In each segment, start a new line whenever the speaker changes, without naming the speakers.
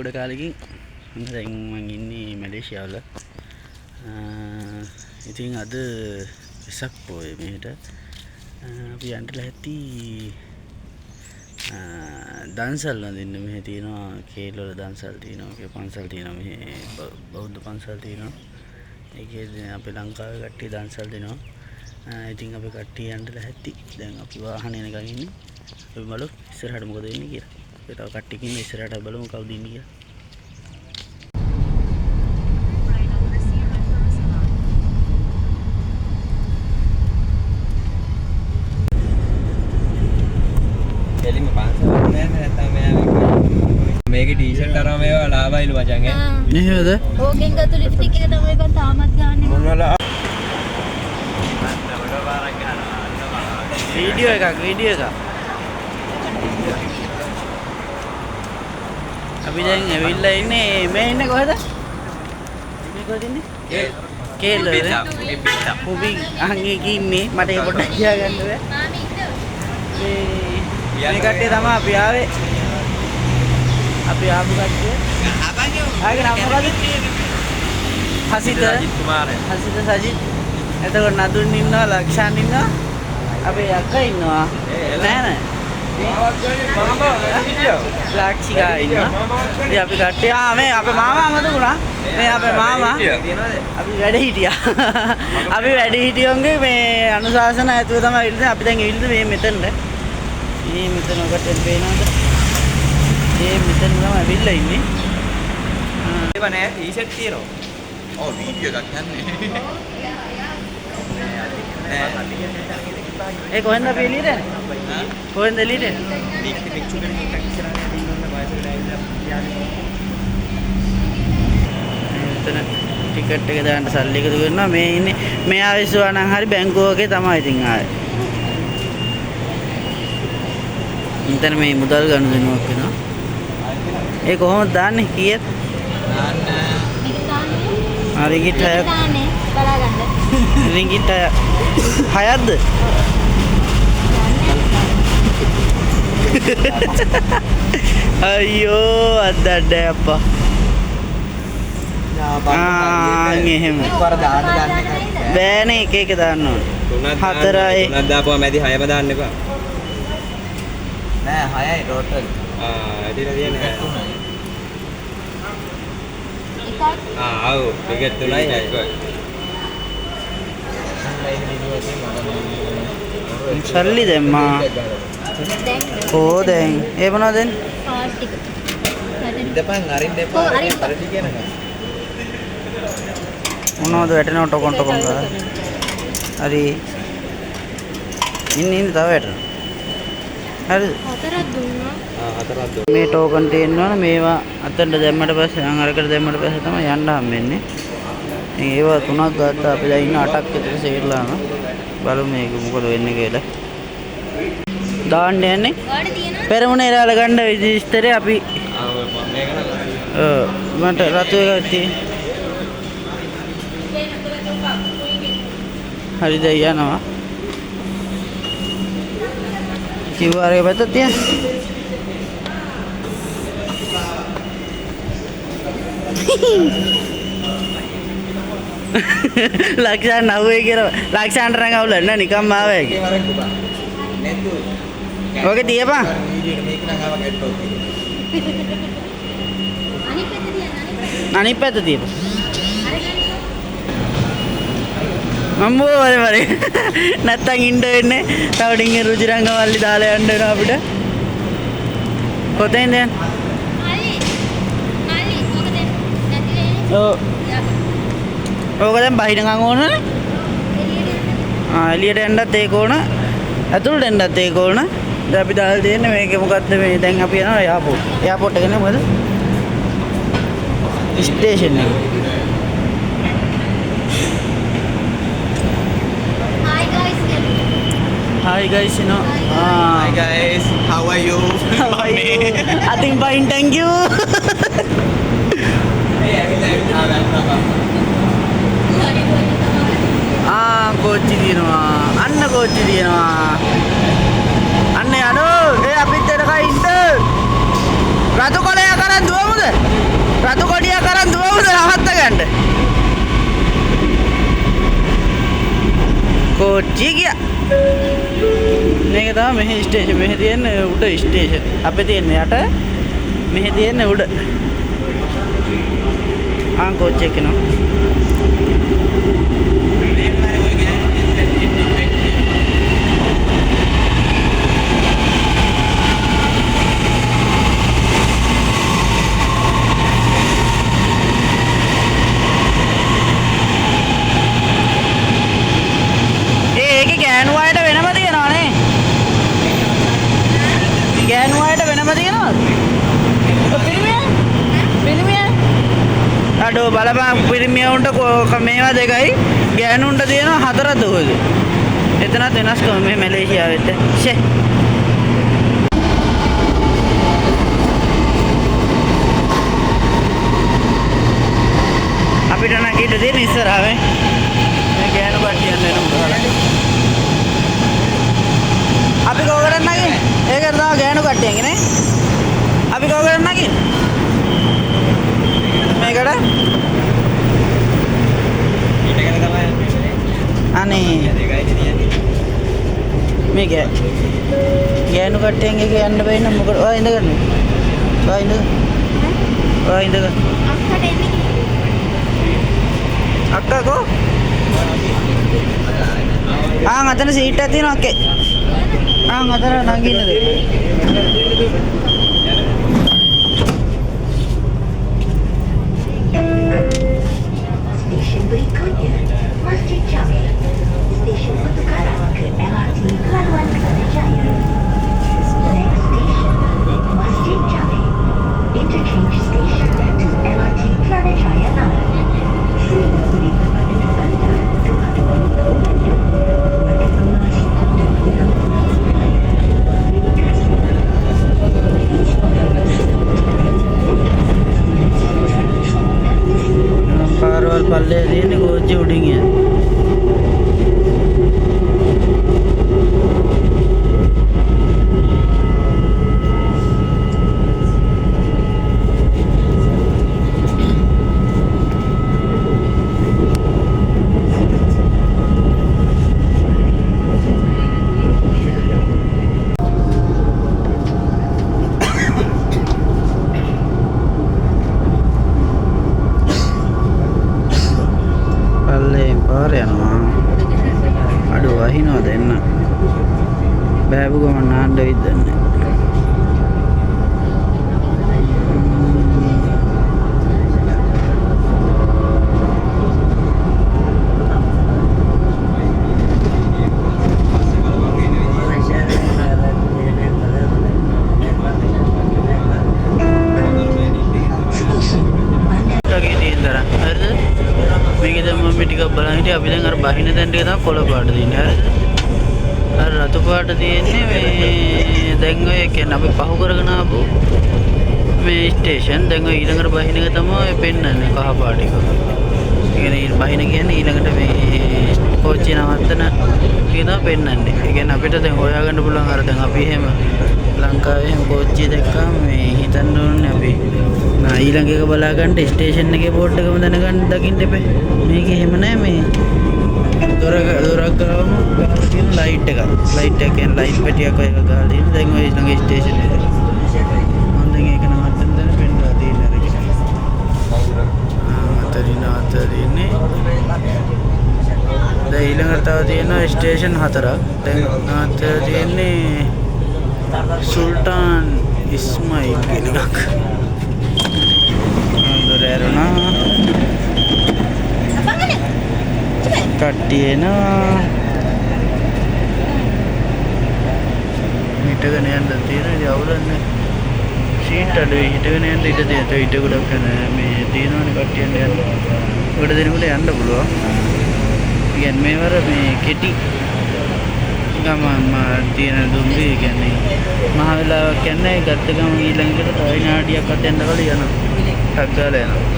ගොඩ කාලෙකින් දැන් මම ඉන්නේ මැලේසියාවල. ඉතින් අද වෙසක් පොය මෙහෙට අපි යන්න ලැහැත්ති දන්සල් වඳින්න. මෙහෙ තියෙනවා කේල් වල දන්සල් තියෙනවා, ඔකේ පන්සල් තියෙනවා, මෙහෙ බෞද්ධ පන්සල් තියෙනවා. ඒකේ අපේ ලංකාවේ කට්ටිය දන්සල් දෙනවා. ඉතින් අපි කට්ටිය යන්න ලැහැත්ති. දැන් අපි වාහනේ යනකම් ඉන්නේ. අපි බලමු ඉස්සරහට මොකද වෙන්නේ කියලා. අපි තව කට්ටියකින් ඉස්සරහට බලමු කවුද ඉන්නේ කියලා.
එලිම පාන්සල් නෑ නැත්නම් මේකේ ටී-ෂර්ට් අරම මේවා ලාභයිලු මචං ඈ.
නේද?
ඕකෙන් ගත්ත ලිප්ස්ටික් එක තමයි බං තාමත් ගන්නෙ.
මොනවලා
වීඩියෝ එකක් අපි දැන් ඇවිල්ලා ඉන්නේ මේ ඉන්නේ කොහෙද? මේ කොහෙද ඉන්නේ? කේල් වල. පුබි අහංගේ ඉන්නේ මට ඒ පොඩ්ඩක් කියා ගන්න බෑ. මේ කට්ටිය තමයි අපි ආවේ. අපි ආපු කට්ටිය. ආගේ නම මොකද? හසිත
කුමාරය.
හසිත සජිත්. එතකොට නදුන් ඉන්නවා, ලක්ෂාන් ඉන්නවා. අපේ අක්කා ඉන්නවා. නෑ ලක්ෂිකා ඉන්නවා. ඉතින් අපි කට්ටිය මේ අපේ මාමා අමතකුණා. මේ අපේ මාමා අපි වැඩ හිටියා. අපි වැඩ හිටියෝන්ගේ මේ අනුශාසන ඇතුව තමයි ඉන්නේ. අපි දැන් ඉන්නේ මේ මෙතනද. මේ මෙතන ඔකට පේනවද? මේ මෙතන තමයි ඇවිල්ලා ඉන්නේ.
ඒව නෑ ටී-ෂර්ට් තියෙනවා. ඔව් වීඩියෝ එකක් යන්නේ.
ඒ කොහෙන්ද අපි එළියට යන්නේ? කොහෙන්ද එළියට යන්නේ? මෙතන ටිකට් එක දාන්න සල්ලි එකතු කරනවා. මේ ඉන්නේ මෙයා විශ්වා නම් හරි බැංකුවකේ තමයි ඉතින් ආයේ. මෙතන මේ මුදල් ගන්න දෙනුවක් වෙනවා. ඒ කොහොමද දාන්නේ කීයද? දාන්න රින්ගිට් 6ක්
දාන්නේ බලා ගන්න.
රින්ගිට් 6ක්ද? අයියෝ අද්දඩ අප්පා. එහෙම
වර දාන්න
බෑනේ එක එක දාන්න ඕනේ. 4යි.
තුනක් දාපුවා මැදි 6ම දාන්න එපා.
නෑ 6යි ටෝටල්.
ඇදිලා තියෙන්නේ 3යි.
එකක්
ආ ඔව් ටිකට් 3යි 6යි.
සල්ලි දැම්මා. ඕ දැන් ඒ මොනවද දෙන්නේ?
පාස් ටික.
ඉඳපන් අරින්න එපා.
ඔව්, අරින්න.
පරිදි කියනවා.
මොනවද වැටෙනව ටොකොන් කරලා. හරි. ඉන්න තව වැටෙනවා. හරිද?
හතරක් දුන්නා.
හතරක්
මේ ටෝකන් තියෙනවනේ මේවා අතට දැම්මට පස්සේ අන් අරකට දැම්මට පස්සේ තමයි යන්න හම්බෙන්නේ. ඉතින් ඒවා 3ක් ගත්තා. අපි දැන් ඉන්න 8ක් විතර සේරලාම. බලමු මේක මොකද වෙන්නේ කියලා. දාන්න යන්නේ.
ගාඩ තියෙනවා.
පෙරමුණේ ඉරාල ගන්න විදිස්තරේ අපි
මේක නම්
මට රතු එකක් තියෙන. හරි දැන් යනවා. QR එක පැත්තට තියන්න. ලක්ෂාන් නව්වේ කියලා ලක්ෂාන්ට නම් අවුල නැහැ නිකම්ම ආවා ඒක. ඔගේ තියපන්.
අනිත් පැත්ත තියන්න.
අනිත් පැත්ත තියපන්. මම්බෝ වරේ නැත්තම් ඉන්න වෙන්නේ. තව ඩිංගේ රුචිරංග මල්ලි දාලා යන්න වෙනවා අපිට. කොතෙන්ද යන්නේ?
මල්ලි ඕක දෙන්න. නැතිනේ.
ඔව්. ඕක දැන් බහිනකම් ඕනනේ. එළියට එන්නත් ඒක ඕන. ඇතුළට එන්නත් ඒක ඕන. දැන් අපි දාලා තියෙන්නේ මේකේ මොකද්ද මේ දැන් අපි යනවා එයාපෝට්. එයාපෝට් එක නේ මොකද? ස්ටේෂන් එක. Hi guys, you know.
Hi guys, how are you?
How are you? I think fine, thank you. කෝච්චි තියෙනවා. අන්න කෝච්චි තියෙනවා. අන්න යනෝ. අපිත් එනකන් ඉන්න. රතු කොලයක් අරන් දුවමුද? කෝච්චිය ගියා. මේක තමයි මෙහි ස්ටේෂන්. මෙහි තියෙන්නේ උඩ ස්ටේෂන්. අපේ තියෙන්නේ යට. මෙහි තියෙන්නේ උඩ. කෝච්චිය එක්කනවා. ගෑනු අයට වෙනම තියනවානේ. ගෑනු අයට වෙනම තියනවද? පිරිමියා? අඩෝ බලපන් පිරිමියවුන්ට මේවා දෙකයි ගෑනුන්ට තියෙනවා 4ද කොහෙද? එතනත් වෙනස්කම මේ මැලේසියාවෙත්. ෂේ. අපිට නැගිට දෙන්න ඉස්සරහාවේ. මේ ගෑනු කට්ටියන් වෙනවා. අපි කෝකරන් නගින්නේ. ඒකට තමයි ගෑනු කට්ටියන්ගේ නේ. අපි කෝකරන් නගින්නේ. මේකට ඊටකට තමයි අනේ මේක ගෑනු කට්ටියන් එක යන්න බැින්න මොකද ඔය ඉඳගන්න. ඔය ඉඳගන්න.
අක්කට එන්නේ.
අක්කා කෝ? අතන සීට් එකක් තියෙනවා අක්කේ. අතන නගින්නද?
Stesen berikutnya, Masjid Jami. Stesen pertukaran ke LRT Pelabuhan Keranajaya. Next station, Masjid Jami. Interchange station to LRT Keranajaya 6. Sehingga berikan pada anda kepada pengguna bagaimana anda pulang.
පාරවල් පල්ලේ තියෙන්නේ කෝච්චි උඩින් යන. යනවා අඩු වහිනවද එන්න බෑබු ගමන් නාන්න විද්දන්නේ අපි දැන් අර බහින තැන් ටික තමයි කොළ පාට තියෙන්නේ. හරිද? අර රතු පාට තියෙන්නේ මේ දැන් ඔය කියන්නේ අපි පහු කරගෙන ආපු මේ ස්ටේෂන්. දැන් ඔය ඊළඟට බහින එක තමයි පෙන්වන්නේ කහ පාට එක. ඒ බහින කියන්නේ ඊළඟට මේ කෝච්චිය නවත්තන ටික තමයි පෙන්වන්නේ. ඒ කියන්නේ අපිට දැන් හොයාගන්න පුළුවන් අර දැන් අපි එහෙම ලංකාවේ එහෙම කෝච්චිය දැක්කම මේ හිතන්න ඕනේ අපි ඊළඟ එක බලා ගන්න ස්ටේෂන් එකේ බෝඩ් එකම දැනගන්න දකින්න එපේ. මේක එහෙම නෑ මේ දොරක් ගාවම ගාලා තියෙන ලයිට් එක. ලයිට් එක කියන්නේ ලයිට් පෙට්ටියක් ඔය එක ගාලා තියෙන. දැන් ඔය ළඟ ස්ටේෂන් එක. මම දැන් ඒක නවත්තන්න දැන පෙන්නලා තියෙන අර කියන්නේ. අතරින්නේ. දැන් ඊළඟට තව තියෙනවා ස්ටේෂන් 4ක්. දැන් නවත්තලා තියෙන්නේ සුල්තාන් ඉස්මායිල් කියන එකක්. කට්ටිය එනවා හිටගෙන යන්න තියෙන ඉතින් අවුලන්නේ සීට් අඩුයි හිටගෙන යන්න ඉඩ තියෙනවා ඊට ගොඩක් මේ තියෙනවනේ කට්ටියන් යන්න ගොඩ දෙනෙකුට යන්න පුළුවන් කියන්නේ මේවර මේ කෙටි ගමම තියෙන දුම්බි කියන්නේ මහ වෙලාවක් යන්නේ ගත්ත ගම ඊළඟට තව විනාඩියක් අත යන්න කලින් යනවා ටක් ගාලා යනවා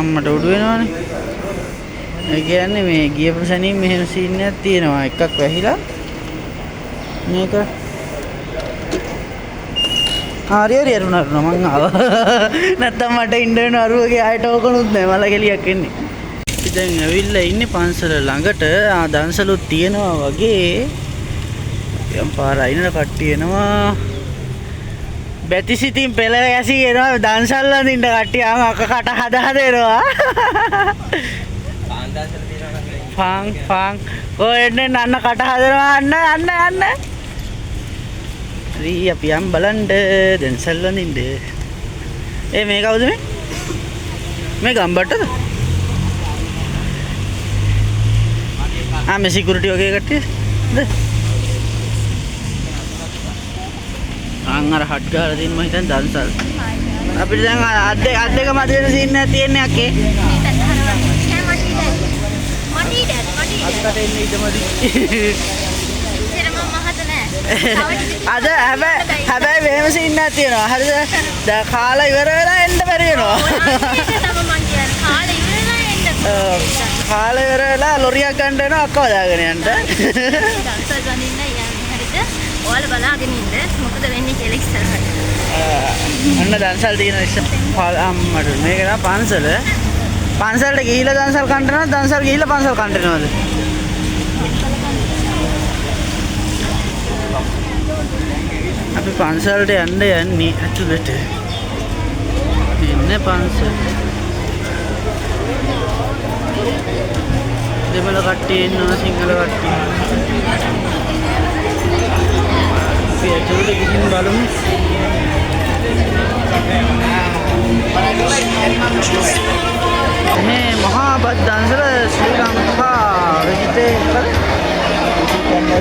අම්මට උඩු වෙනවනේ ඒ කියන්නේ මේ ගියපු සැනින් මෙහෙම සීන් එකක් තියෙනවා. එකක් වැහිලා මේක හරි අරුණා මං ආවා. නැත්තම් මට ඉන්න වෙන අරුවගේ ආයට ඕකනුත් නෑ මල කෙලියක් එන්නේ. අපි දැන් ඇවිල්ලා ඉන්නේ පන්සල ළඟට. දන්සලුත් තියෙනවා වගේ. යම් පාර අයිනල කට්ටිය එනවා. බැතිසිතින් පෙළ ගැසී එනවා දන්සල් වඳින්න කට්ටිය අක කට හද එනවා. ෆාන් කොහෙන්නේ නන්න කට හදනවා අන්න දී අපි යම් බලන්න දන්සල් වඳින්න. මේ කවුද මේ ගම්බට්ටද? මේ සිකියුරිටි වගේ කට්ටියද? අර හට් ගහලා තියෙන මම හිතන්නේ දන්සල්. අපිට දැන් අත් දෙක මැද සීන් එකක් තියෙන්නේ අක්කේ. අත්තට එන්නේ ඉතමදි. අද හැබැයි මෙහෙම සීන් එකක් තියෙනවා. හරිද? දැන් කාලා ඉවර වෙලා එන්න බැරි වෙනවා. කාලා ඉවර වෙලා ලොරියක් ගන්න වෙනවා අක්කව දාගෙන යන්න.
ඔයාලා බලාගෙන ඉන්න මොකද වෙන්නේ කියලා ඉස්සරහට.
අන්න දන්සල් තියෙන අම්මට මේක නා පන්සල. පන්සලට ගිහිල්ලා දන්සල් කන්ටනවද? දන්සල් ගිහිල්ලා පන්සල් කන්ටනවද? අපි පන්සලට යන්නේ ඇතුළට. ඉන්නේ පන්සල. දෙමළ කට්ටිය ඉන්නවා සිංහල කට්ටිය. අපි ඇතුළට ගිහින් බලමු. මේ මහා බද්දන්සල ශ්‍රී ලංකා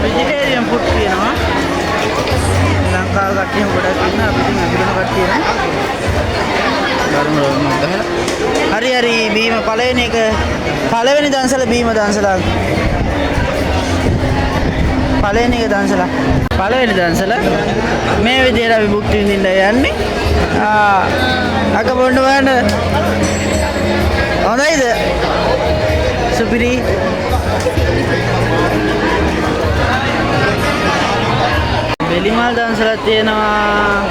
වෙජිටේරියන් ෆුඩ් තියෙනවා. ලංකාව කට්ටියම ගොඩක් ඉන්නවා. අපිට ඇතුළට කට්ටිය නෑ. හරි බීම පළවෙනි දන්සල බීම දන්සලා. පළවෙනි දන්සල මේ විදිහට අපි බුක් විඳින්න යන්නේ. අක බොන්න බලන්න. හොඳයිද? සුපිරි. බෙලිමල් දන්සලක් තියෙනවා.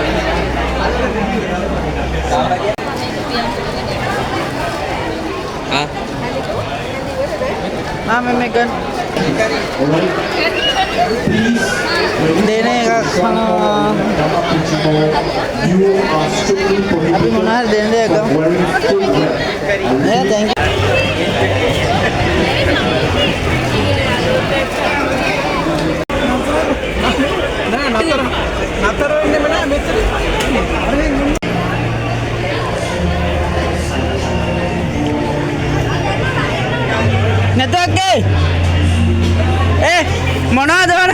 මේ ගන්න. දෙන එකක් කනවා. අපි මොනවාද දෙන්න දෙයක් ගමු. thank you. නතර වෙන්නේ නෑ මෙතන. නැතක්කේ මොනවද වල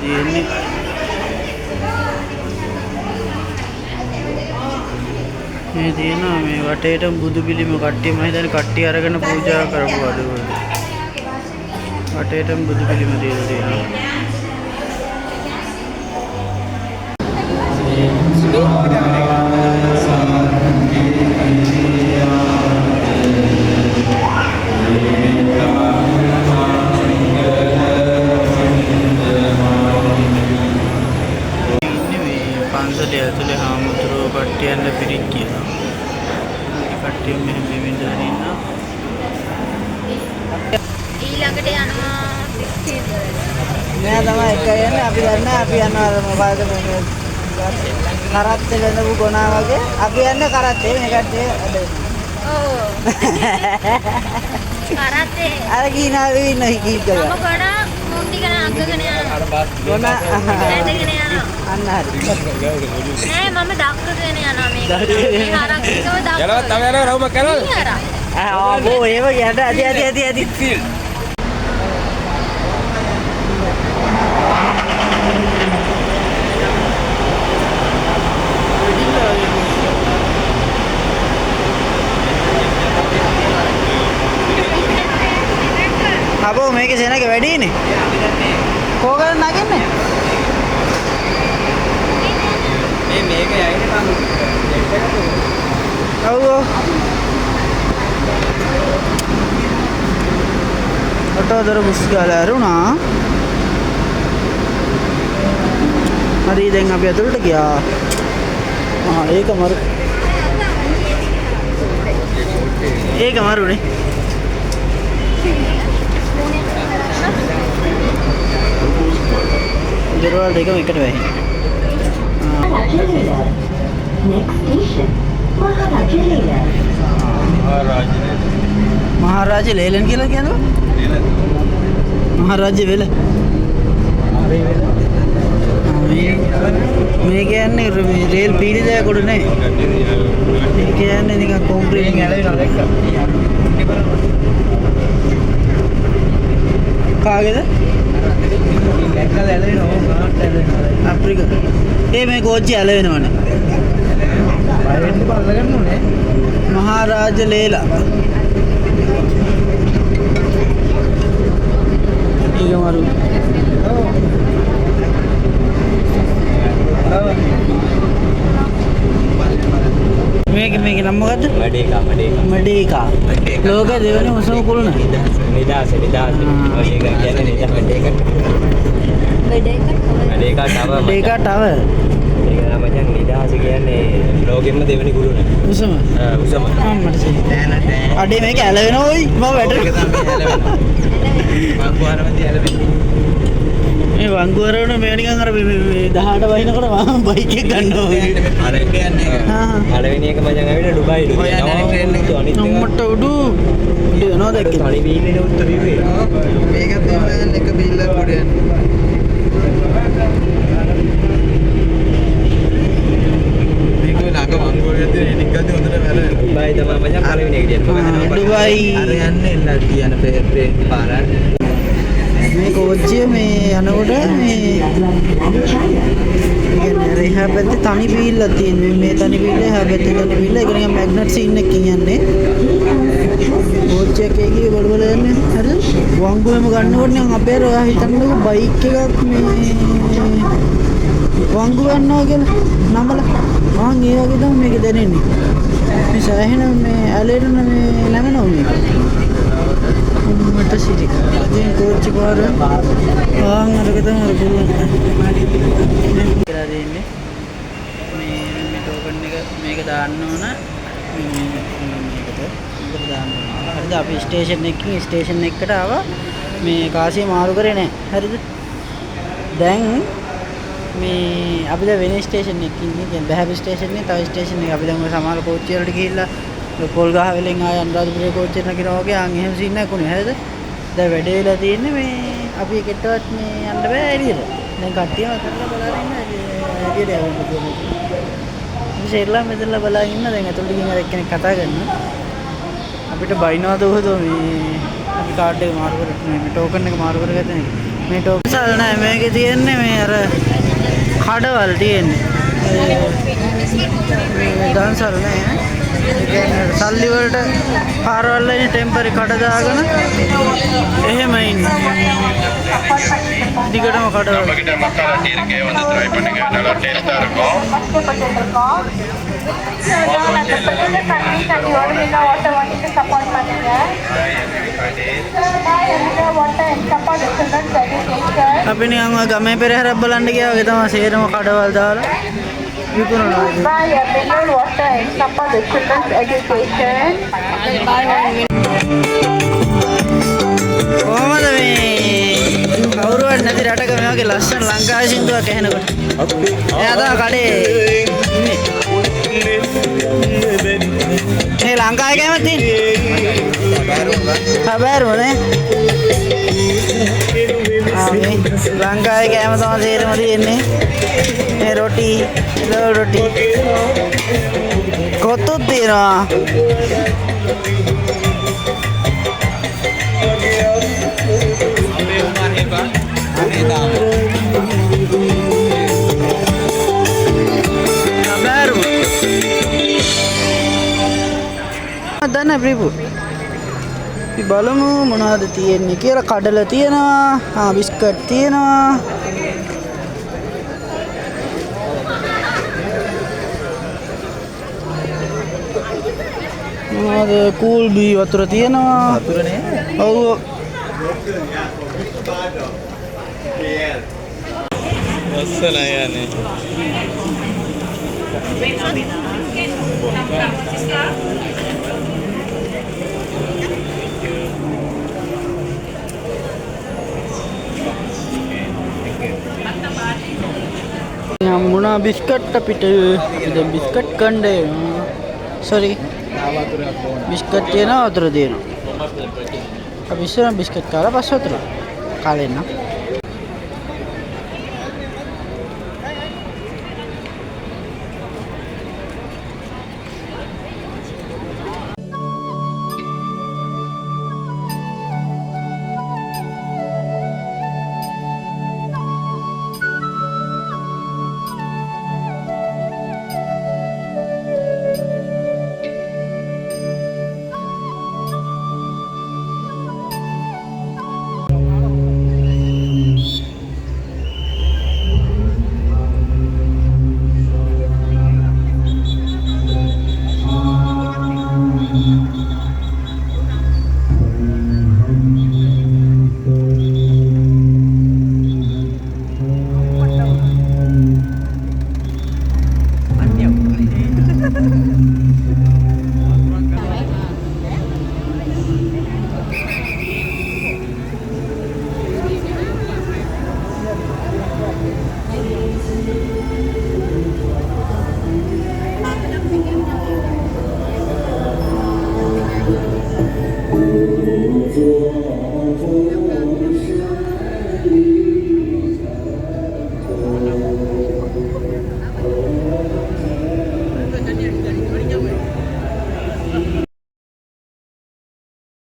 තියෙන්නේ. මේ තියෙනවා මේ වටේට බුදු පිළිම කට්ටිය මම හිතන්නේ කට්ටිය අරගෙන පූජා කරපු අඩුවල. වටේටම බුදු පිළිම තියෙනවා. පන්සලේ ඇතුලේ හාමුදුරුවෝ කට්ටියන් පිරිත් කියනවා. මේ කට්ටිය මෙහෙම බිමින්දලා ඉන්නවා.
ඊළඟට යනවා
නෑ තමයි එක යන්නේ. අපි දන්නේ අපි යනවා මොකද මේ කරත්තේ වෙනවු ගොනා වගේ. අපි යන්නේ කරත්තේ මේ කට්ටිය අද.
ඔව්. කරත්තේ.
අර ගිනාවේ ඉන්න කීකව.
මම ගොනා මුන්ටි කරන අගගෙන යනවා.
ගොනා
ඇදගෙන යනවා.
අන්න හරි.
නෑ මම දක්කගෙන යනවා මේක. මේ හරක්කව දක්ක.
යනවා තව යනවා රවුම කරනවා.
බෝ ඒව යන්න අදි ෆීල්. යකෝ මේකේ සෙනග වැඩිනේ. කෝකද නගන්නේ?
මේක යයිනේ මම
ඔව් ඔව්. ඔටෝදර බුස් ගාලා අරුණා. හරි දැන් අපි අතුලට ගියා. ඒක මරු. ඒක මරුනේ. දරවල් දෙකම එකට වැහිලා.
Next station, Maharaja Lela.
මහරජ ලේලන් කියලා කියනවා. මහරජ වෙල. මේ කියන්නේ රේල් පීඩිතය කොට නේ. ඒ කියන්නේ නිකන් කොන්ක්‍රීට් ගැලවෙනවා දැක්ක. කාගේද? දැක්කද ඇලවෙනවා මාත් ඇලවෙනවා. අප්‍රිකා. මේ කෝච්චිය ඇලවෙනවනේ. බය වෙන්න බලගන්න ඕනේ. මහරජ ලේලා. ඊගමරු. මේක නම මොකද්ද? මඩේකා. ලෝක දෙවෙනි උසම කුළුණ.
නිදාස. ඔය එක කියන්නේ නිදාස මඩේකා ටවර්.
මඩේකා ටවර්.
ඒක නම් මචං නිදාස කියන්නේ ලෝකෙම දෙවෙනි කුළුණ.
උසම.
උසම.
මට තේරෙන්නේ. අඩේ මේක ඇලවෙනවා ඔයි. මම වැටෙනවා. වංගුවරවදී ඇලවෙන්නේ. මේ වංගුවරවන මේ නිකන් අර 18 වහිනකොට මම බයික් එක ගන්නවා වගේ. අර කියන්නේ.
පළවෙනි එක මචං ඇවිල්ලා ඩුබායි
ඔය යන්නේ ට්‍රේන් එක. නම්මට උඩු. නෝ දැක්කේ.
තනි බීල්ලේ උත්තර විවේ.
මේකත් එහෙම එක බිල්ලක් උඩ යන්නේ. මේක ළඟ වංගුවරේ තියෙන එනික් ගත්තේ හොඳට වැරෙනවා.
ඩුබායි තමයි මචං පළවෙනි එක කියන්නේ.
ඩුබායි.
අර යන්නේ එල්ලක් කියන ට්‍රේන් පාරක්.
මේ කෝච්චිය මේ යනකොට මේ කියන්නේ රෙහා පැත්තේ තනි බීල්ලක් තියෙනවා. මේ තනි බීල්ලේ එහා පැත්තේ තනි බීල්ල. ඒක නිකන් මැග්නට් සීන් එකකින් යන්නේ. කෝච්චියක් එකේ බල යන්නේ. හරිද? වංගුවෙම ගන්නකොට නිකන් අපේ ඔයා හිතන්නකෝ බයික් එකක් මේ වංගු ගන්නවා කියලා නම්බල. මං ඒ වගේ තමයි මේක දැනෙන්නේ. මේ සෑහෙන මේ ඇලෙන මේ නැමෙනවා මේක. මට සිටි. ඉතින් කෝච්චි පාර අරක තමයි අර පුළුවන්. කියලා දෙන්නේ. මේ ටෝකන් එක මේක දාන්න ඕන. මේකට දාන්න ඕන. හරිද? අපි ස්ටේෂන් එකකින් ස්ටේෂන් එකකට ආවා. මේ කාසිය මාරු කරේ නැහැ. හරිද? දැන් මේ අපි දැන් වෙන ස්ටේෂන් එකක ඉන්නේ. දැන් බහැපි ස්ටේෂන් එකේ තව ස්ටේෂන් එකක අපි දැන් ඔය සමහර කෝච්චි වලට ගිහිල්ලා පොල් ගහ වෙලෙන් ආය අනුරාධපුරේ කෝච්චියට නගිනවා වගේ ආන් එහෙම සීන් එකක් උනේ. හරිද? දැන් වැඩේ වෙලා තියෙන්නේ මේ අපි එකටවත් මේ යන්න බෑ එළියට. දැන් කට්ටියම කරලා බලාගෙන ඉන්න එළියට යවන්න පුළුවන්. අපි ශේර්ලා මෙතනලා බලාගෙන ඉන්න දැන් ඇතුළට ගිහින් අර එක්කෙනෙක් කතා කරනවා. අපිට බයිනවද උහද මේ අපි කාඩ් එක මාරු කරලා මේ ටෝකන් එක මාරු කරගත්තා නේ. මේ ටෝකන් සල් නෑ මේකේ තියෙන්නේ මේ අර කඩවල් තියෙන්නේ. මේ දාන්සල් නෑ. සල්ලි වලට පාරවල් වලින් ටෙම්පරරි කඩ දාගෙන එහෙම ඉන්නේ. දිගටම කඩවල. අපි නිකන් ඔය ගමේ පෙරහැරක් බලන්න ගියා වගේ තමයි සේරම කඩවල් දාලා විකුණනවා. කොහමද මේ කවුරුවත් නැති රටක මේ වගේ ලස්සන ලංකාවේ සින්දුවක් ඇහෙනකොට? එයා තමයි කඩේ ඉන්නේ. මේ ලංකාවේ කැමති හැබැයි ලංකාවේ කෑම තමයි තේරෙම තියෙන්නේ. මේ රොටි, ලෝ රොටි. කොත්තුත් තියෙනවා. Dana Pribu. අපි බලමු මොනවද තියෙන්නේ කියලා. කඩල තියෙනවා, බිස්කට් තියෙනවා. මොනවද කූල් බී වතුර තියෙනවා.
වතුර නේ.
ඔව්.
ලස්සනයි යන්නේ.
හම්බුණා බිස්කට් අපිට. දැන් බිස්කට් කණ්ඩේ. සෝරි. බිස්කට් තියෙනවා, වතුර තියෙනවා. අපි ඉස්සර බිස්කට් කාලා පස්සේ වතුර කාලා එන්න.